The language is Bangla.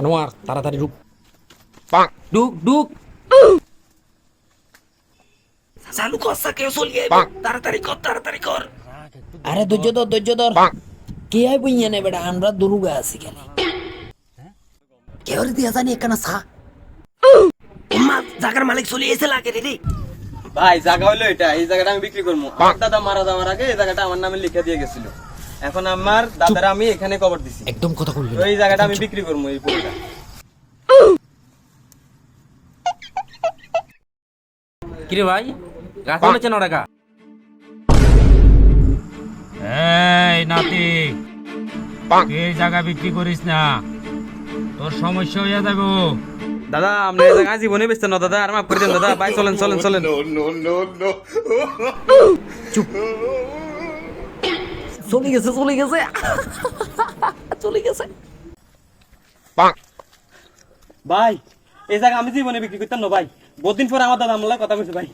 আনোয়ার তাড়াতাড়ি ঢুক ঢুক ঢুক চালু কর কেউ চলিয়ে তাড়াতাড়ি কর আরে ধৈর্য ধর কে আই বইয়া নে বেটা আমরা দুরুগা আছি কেন কেউ দিয়া জানি এখানে সা উম্মা জায়গার মালিক চলে এসে লাগে রে ভাই জায়গা হলো এটা, এই জায়গাটা আমি বিক্রি করবো। আমার দাদা মারা যাওয়ার আগে এই জায়গাটা আমার নামে লিখে দিয়ে গেছিল। এখন আমার দাদারা আমি এখানে কবর দিছি। একদম কথা বলবি তো এই জায়গাটা আমি বিক্রি করবো, এই পুরোটা। কিরে ভাই গাছ বলেছে 9 টাকা এই নাতি এই জায়গা বিক্রি করিস না, তোর সমস্যা হইয়া যাবো। দাদা আপনি এই জায়গা জীবনে বেচতেন না দাদা, আর মাফ করে দেন দাদা। ভাই চলেন চলে গেছে ভাই এই জায়গা আমি জীবনে বিক্রি করতাম না ভাই। বহুদিন পর আমার দাদা আমার কথা বলছে ভাই।